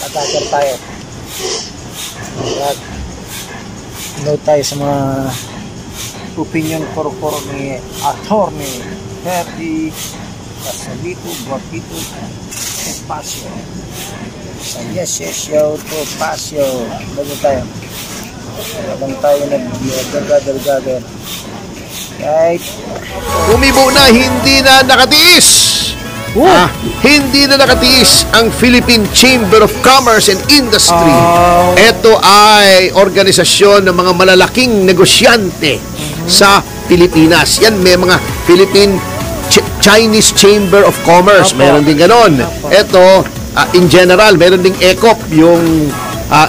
Attacker tayo. At note tayo sa mga opinion koro-koro ni Attorney Ferdy Casalito Guapito Topacio. Sa yes yo Topacio. Bago tayo. Habang tayo nag-gagal. Right. Umibo na, hindi na nakatiis. Hindi na nakatiis ang Philippine Chamber of Commerce and Industry. Ito ay organisasyon ng mga malalaking negosyante sa Pilipinas. Yan, may mga Philippine Chinese Chamber of Commerce. Meron din ganon. Ito, in general, meron ding ECOP, yung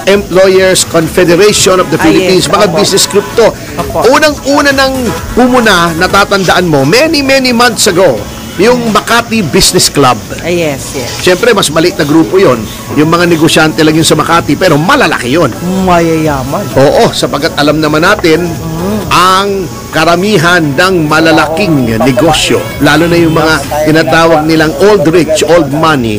Employers Confederation of the Philippines. Mga business group to. Unang-una nang pumuna, natatandaan mo, many months ago, yung Makati Business Club. Yes. Siyempre, mas maliit na grupo yon. Yung mga negosyante lang yun sa Makati, pero malalaki yon. Mayayaman. Oo, sapagkat alam naman natin, ang karamihan ng malalaking negosyo, lalo na yung mga tinatawag nilang old rich, old money,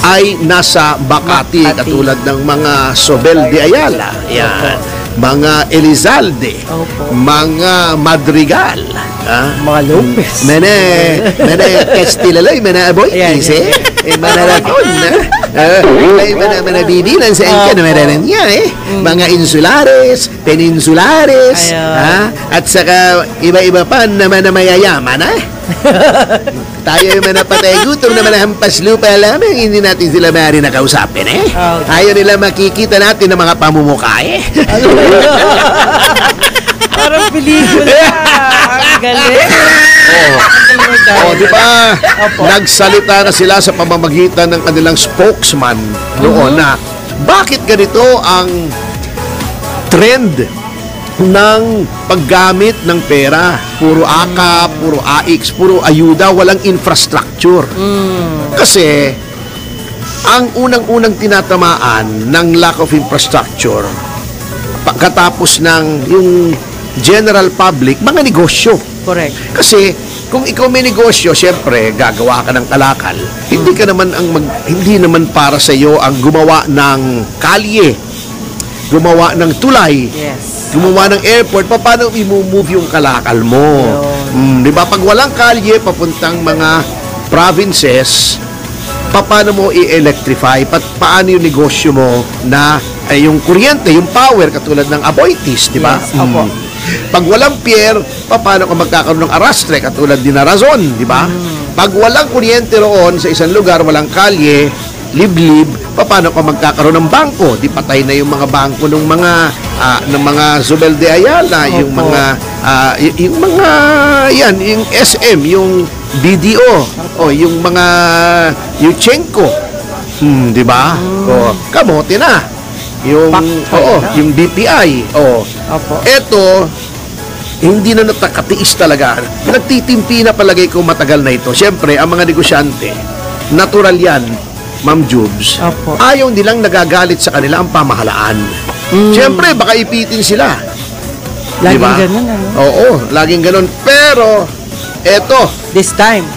ay nasa Makati, katulad ng mga Sobel de Ayala, yan, mga Elizalde, mga Madrigal, mga Lopez, mana Castilaloy, mana Aboy, manaraton, mana bibilan sa engka na meron niya, mga Insulares, Peninsulares, at saka iba-iba pa naman na mayayaman, tayo yung manapatay gutom na manahampas lupa lamang, hindi natin sila maaari nakausapin, Ayaw nila makikita natin ng mga pamumukha, Parang pelikula. Ang galing. Di ba? Nagsalita na sila sa pamamagitan ng kanilang spokesman noon na bakit ganito ang trend ng paggamit ng pera. Puro AKA, puro AX, puro ayuda, walang infrastructure. Kasi ang unang-unang tinatamaan ng lack of infrastructure pagkatapos ng yung general public, mga negosyo. Correct. Kasi kung ikaw may negosyo, siyempre gagawa ka ng kalakal. Hindi ka naman hindi naman para sa iyo ang gumawa ng kalye, gumawa ng tulay, gumawa ng airport. Paano i-move yung kalakal mo? Di ba? Pag walang kalye papuntang mga provinces, paano mo i-electrify? Paano yung negosyo mo na yung kuryente, yung power, katulad ng Aboitiz, di ba? Pag walang pier, paano ka magkakaroon ng arastre, katulad din na Razon, di ba? Pag walang kuryente roon sa isang lugar, walang kalye, liblib, paano ka magkakaroon ng bangko? Di patay na yung mga bangko ng mga Zubel de Ayala, yung mga yung SM, yung BDO, yung mga Yuchenko, di ba? Kamote na. Yung BPI. Eto, hindi na nakatiis talaga. Nagtitimpi na palagay ko matagal na ito. Siyempre, ang mga negosyante, natural yan, Ma'am Jubes. Ayaw nilang nagagalit sa kanila ang pamahalaan. Siyempre, baka ipitin sila. Laging ganun, Oo, laging ganun. Pero, eto, this time,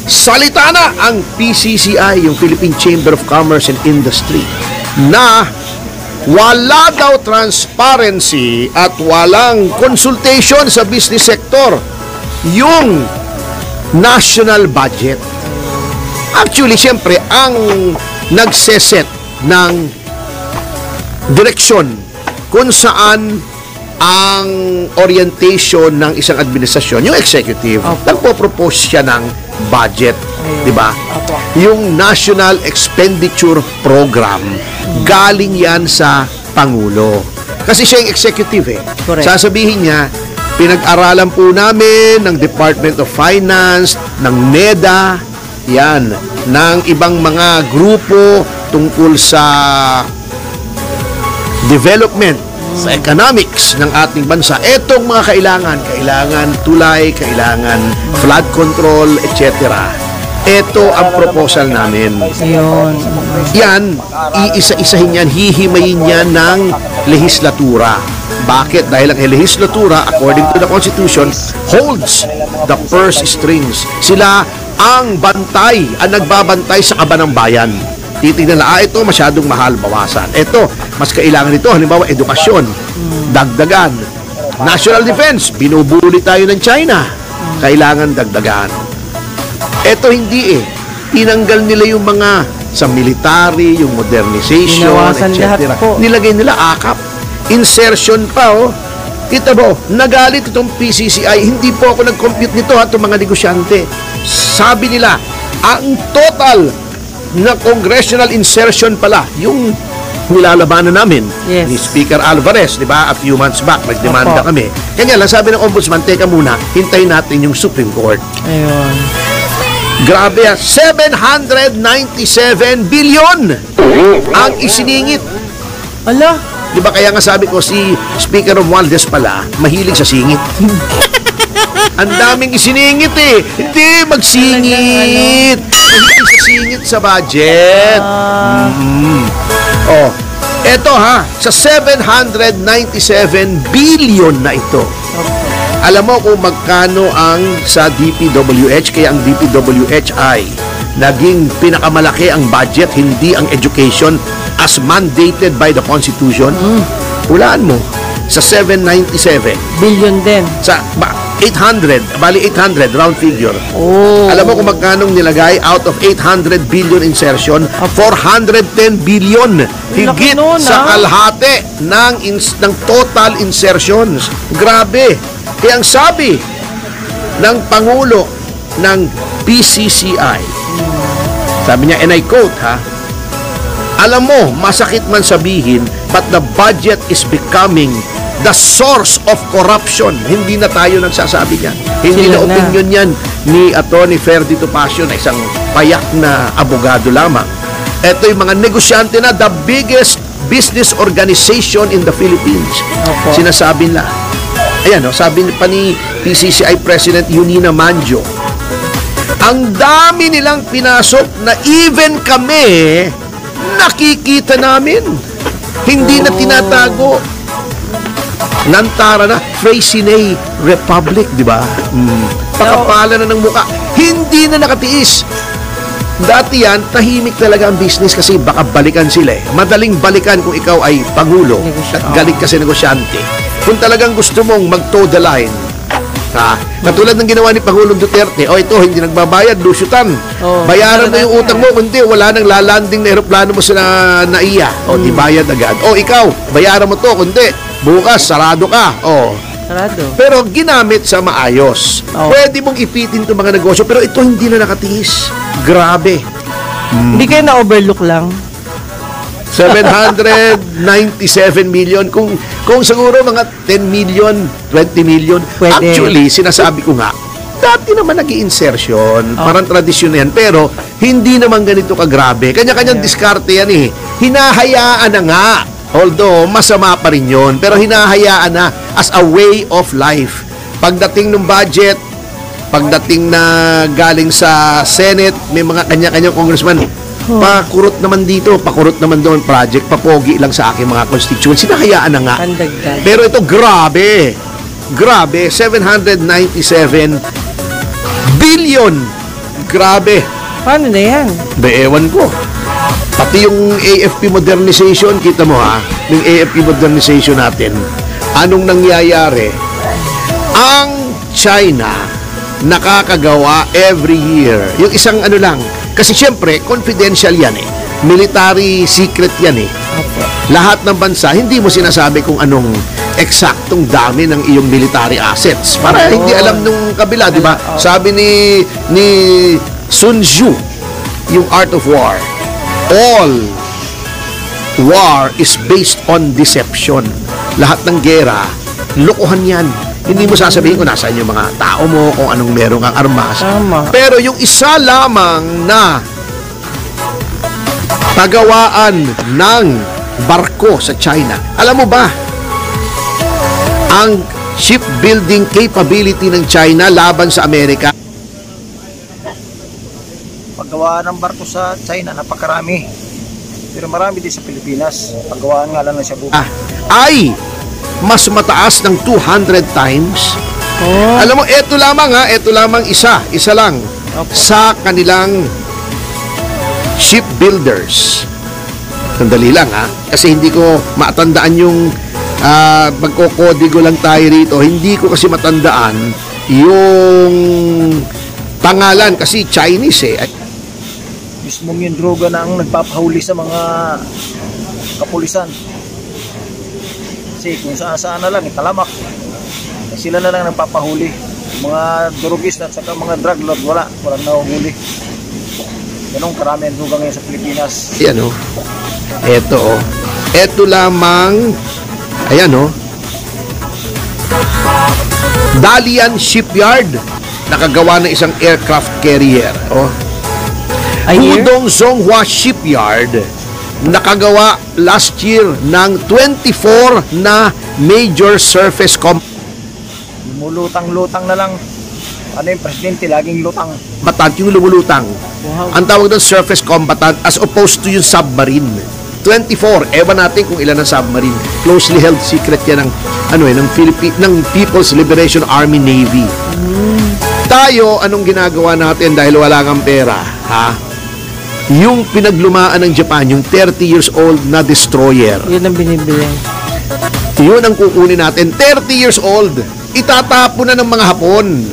salita na ang PCCI, yung Philippine Chamber of Commerce and Industry, na wala daw transparency at walang consultation sa business sector yung national budget. Actually, siyempre, ang nagseset ng direksyon kung saan ang orientation ng isang administrasyon, yung executive, nagpo-propose siya ng budget, di ba? Yung National Expenditure Program, galing yan sa Pangulo. Kasi siya yung executive Sasabihin niya, pinag-aralan po namin ng Department of Finance, ng NEDA, yan, ng ibang mga grupo tungkol sa development, sa economics ng ating bansa. Etong mga kailangan tulay, kailangan flood control, etc. Ito ang proposal namin. Yan, iisa-isahin yan, hihimayin yan ng lehislatura. Bakit? Dahil ang lehislatura, according to the Constitution, holds the purse strings. Sila ang bantay, ang nagbabantay sa kaba ng bayan. Titignan na, ito masyadong mahal, bawasan. Ito, mas kailangan ito, halimbawa, edukasyon, dagdagan. National defense, binubuli tayo ng China, kailangan dagdagan. Ito hindi tinanggal nila yung mga sa military, yung modernization, Binawasan etc. lahat po. Nilagay nila akap. Insertion pa, Kita mo, nagalit itong PCCI, hindi po ako nag-compute nito itong mga negosyante. Sabi nila, ang total na congressional insertion pala, yung nilalabanan namin Yes. ni Speaker Alvarez, di ba? A few months back, nagdemanda Opo. kami. Kanya lang, sabi ng Ombudsman, teka muna, hintayin natin yung Supreme Court. Ayun. Grabe 797 billion ang isiningit. Ala, Di ba kaya nga sabi ko si Speaker Romualdez pala, mahilig sa singit. Ang daming isiningit Hindi, magsingit. Mahilig sa singit sa budget. Eto sa 797 billion na ito. Alam mo kung magkano ang sa DPWH, kaya ang DPWH ay naging pinakamalaki ang budget, hindi ang education as mandated by the Constitution. Hulaan mo, sa 797, billion din. sa 800, bali 800, round figure. Oh. Alam mo kung magkano nilagay out of 800 billion insertion? 410 billion. Higit nun, sa kalahati ng total insertions. Grabe. Kaya ang sabi ng Pangulo ng PCCI, sabi niya, and I quote, alam mo, masakit man sabihin, but the budget is becoming the source of corruption. Hindi na tayo nagsasabi niyan. Hindi Sila na na. opinion yan ni Atty. Ferdy Topacio na isang payak na abogado lamang. Ito yung mga negosyante na the biggest business organization in the Philippines. Opo. Sinasabi nila. Ayan, sabi pa ni PCCI President Yunina Manjo, ang dami nilang pinasok na even kami nakikita namin. Hindi na tinatago. Nantara na, Freycinet Republic, di ba? Pakapala na ng muka. Hindi na nakatiis. Dati yan, tahimik talaga ang business kasi baka balikan sila Madaling balikan kung ikaw ay pangulo at galit kasi negosyante. Kung talagang gusto mong mag-toe the line, katulad ng ginawa ni Pangulong Duterte, ito, hindi nagbabayad, lusyutan. Bayaran mo yung utang mo, kundi wala nang lalanding na aeroplano mo sa NAIA. Di bayad agad. Ikaw, bayaran mo to, kundi bukas, sarado ka. Sarado. Pero ginamit sa maayos. Pwede mong ipitin itong mga negosyo, pero ito hindi na nakatiis. Grabe. Hindi kayo na-overlook lang. 797 million. Kung siguro mga 10 million, 20 million. Pwede. Actually, sinasabi ko nga, dati naman nag-i-insertion. Parang tradisyon na yan. Pero, hindi naman ganito kagrabe. Kanya-kanyang diskarte yan Hinahayaan na nga. Although, masama pa rin yun. Pero hinahayaan na as a way of life. Pagdating ng budget, pagdating na galing sa Senate, may mga kanya-kanyang congressman, pakurot naman dito, pakurot naman doon, project, papogi lang sa aking mga constituents. Hinahayaan na nga. Pandagdag. Pero ito, grabe. Grabe, 797 billion. Grabe. Paano na yan? Ewan ko. Pati yung AFP modernization, kita mo yung AFP modernization natin, anong nangyayari? Ang China nakakagawa every year. Yung isang lang, kasi syempre, confidential yan military secret yan Opo. Lahat ng bansa, hindi mo sinasabi kung anong eksaktong dami ng iyong military assets. Para hindi alam nung kabila, di ba? Sabi ni Sun Tzu, yung Art of War, all war is based on deception. Lahat ng gera, lokohan yan. Hindi mo sasabihin kung nasaan yung mga tao mo, kung anong meron kang armas. Tama. Pero yung isa lamang na pagawaan ng barko sa China, alam mo ba, ang shipbuilding capability ng China laban sa Amerika, Paggawa ng barko sa China, napakarami. Pero marami din sa Pilipinas. Paggawaan nga lang na siya bukas. ay mas mataas ng 200 times. Alam mo, ito lamang isa lang. sa kanilang shipbuilders. Sandali lang ha, kasi hindi ko matandaan yung magkokodigo lang tayo rito. Hindi ko kasi matandaan yung pangalan kasi Chinese eh. Mismong yung droga na ang nagpapahuli sa mga kapulisan. Kasi kung saan-saan na lang, talamak. Sila na lang nagpapahuli. Mga drugist at saka mga drug lord, walang nahuhuli. Ganun karami ang droga ngayon sa Pilipinas. Ayan o. Eto o. Eto lamang. Ayan o. Dalian Shipyard. Nakagawa ng isang aircraft carrier. O. Pudong Zonghua Shipyard. Nakagawa last year ng 24 na major surface Lumulutang-lutang na lang. Ano yung presidente, laging lutang. combatant, yung lumulutang. Wow. Ang tawag doon surface combatant as opposed to yung submarine. 24. Ewan natin kung ilan ang submarine. Closely held secret yan ng People's Liberation Army Navy. Tayo, anong ginagawa natin dahil wala kang pera? Ha? Yung pinaglumaan ng Japan, yung 30 years old na destroyer. Yun ang binibili. Yun ang kukunin natin. 30 years old. Itatapon na ng mga Hapon.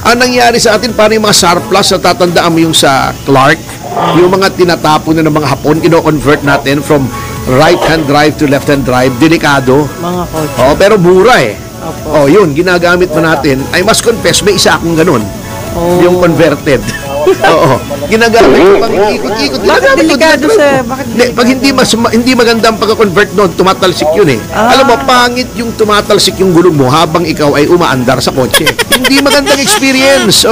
Ang nangyari sa atin, paano yung mga surplus na tatandaan mo yung sa Clark? Yung mga tinatapon na ng mga Hapon, kino-convert natin from right-hand drive to left-hand drive. Delikado. Mga kotse. Oh, pero mura eh. Opo. Oh, yun, ginagamit mo natin. I must confess, may isa akong ganun. Oh. Yung converted. Oo. Ginagamit ko pang ikot-ikot. Bakit delikado sa... Pag hindi maganda ang pagka-convert doon, tumatalsik yun eh. Alam mo, pangit yung tumatalsik yung gulong mo habang ikaw ay umaandar sa kotse. Hindi magandang experience.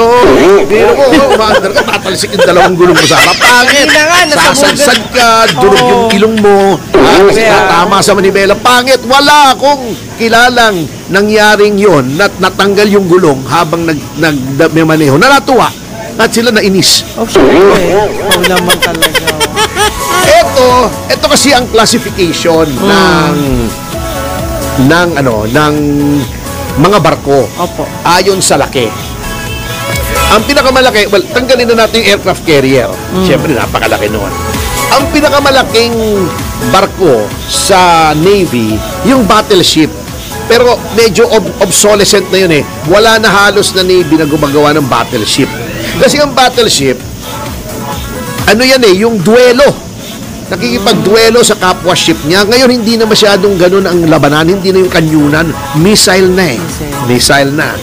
Pero umaandar ka, tatalsik yung dalawang gulong mo sa pangit. Sasadsad ka, durog yung ilong mo. Kasi tama sa manibela. Pangit. Wala akong kilalang nangyaring yun na natanggal yung gulong habang nagmaneho. Natuwa. At sila nainis. Oh, syempre. Oh, naman talaga. Ito kasi ang classification ng mga barko. Opo. Ayon sa laki. Ang pinakamalaki, well, tanggalin na natin yung aircraft carrier. Siyempre, napakalaki noon. Ang pinakamalaking barko sa Navy, yung battleship. Pero medyo obsolescent na yun eh. Wala na halos na Navy na gumagawa ng battleship. Kasi ang battleship, ano yan eh, yung duelo. Nakikipag-duelo sa kapwa ship niya. Ngayon, hindi na masyadong ganun ang labanan. Hindi na yung kanyunan. Missile na eh. Missile na.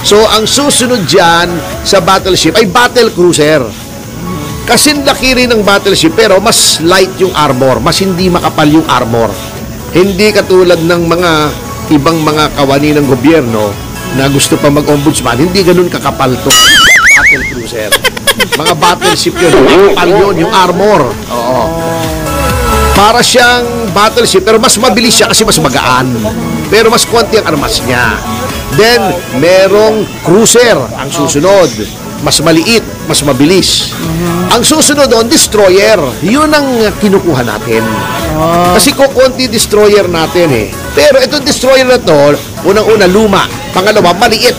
So, ang susunod dyan sa battleship ay battle cruiser. Kasi laki rin ng battleship, pero mas light yung armor. Mas hindi makapal yung armor. Hindi katulad ng mga ibang mga kawani ng gobyerno na gusto pa mag-ombudsman. Hindi ganun kakapal to. Battle cruiser. Mga battleship yun. Kapal yun, yung armor. Oo. Para siyang battleship, pero mas mabilis siya kasi mas magaan. Pero mas konti ang armas niya. Then, merong cruiser ang susunod. Mas maliit, mas mabilis. Ang susunod doon, destroyer. Yun ang kinukuha natin. Kasi kukunti destroyer natin eh. Pero itong destroyer na to, unang-una luma. Pangalawa, maliit.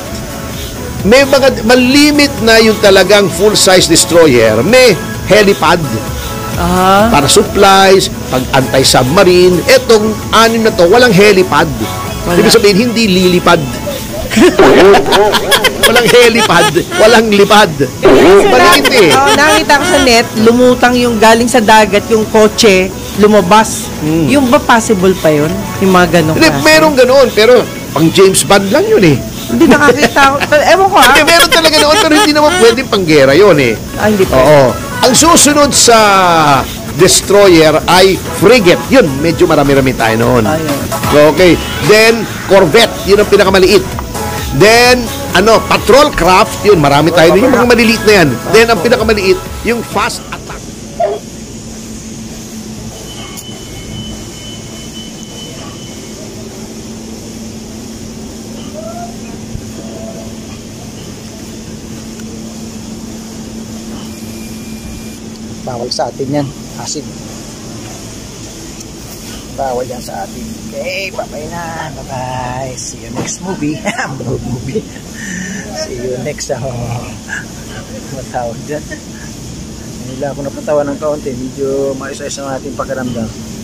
May mga malimit na yung talagang full-size destroyer. May helipad para supplies, pag anti-submarine. Etong anim na to, walang helipad. Ibig sabihin, hindi lilipad. Walang helipad, walang lipad. Maliit eh. Nakita ko sa net, lumutang yung galing sa dagat, yung kotse, lumabas. Yung ba possible pa yun? Yung mga ganong klase? Merong ganon, pero pang James Bond lang yun eh. Hindi nakakita ko. Ewan ko Hindi, meron talaga noon, pero hindi naman pwedeng panggera yun eh. Hindi pa. Oo. Ang susunod sa destroyer ay frigate. Yun, medyo marami-rami tayo noon. Okay. Then, corvette. Yun ang pinakamaliit. Then, patrol craft. Yun, marami tayo. Yung mga maliliit na yan. Then, ang pinakamaliit, yung fast attack. Bawal sa atin yan. Acid. Bawal yan sa atin. Okay, bye-bye na. Bye-bye. See you next movie. See you next. matawag dyan. Nila ako napatawa ng kaunti, medyo maayos-ayos ang ating pakiramdam.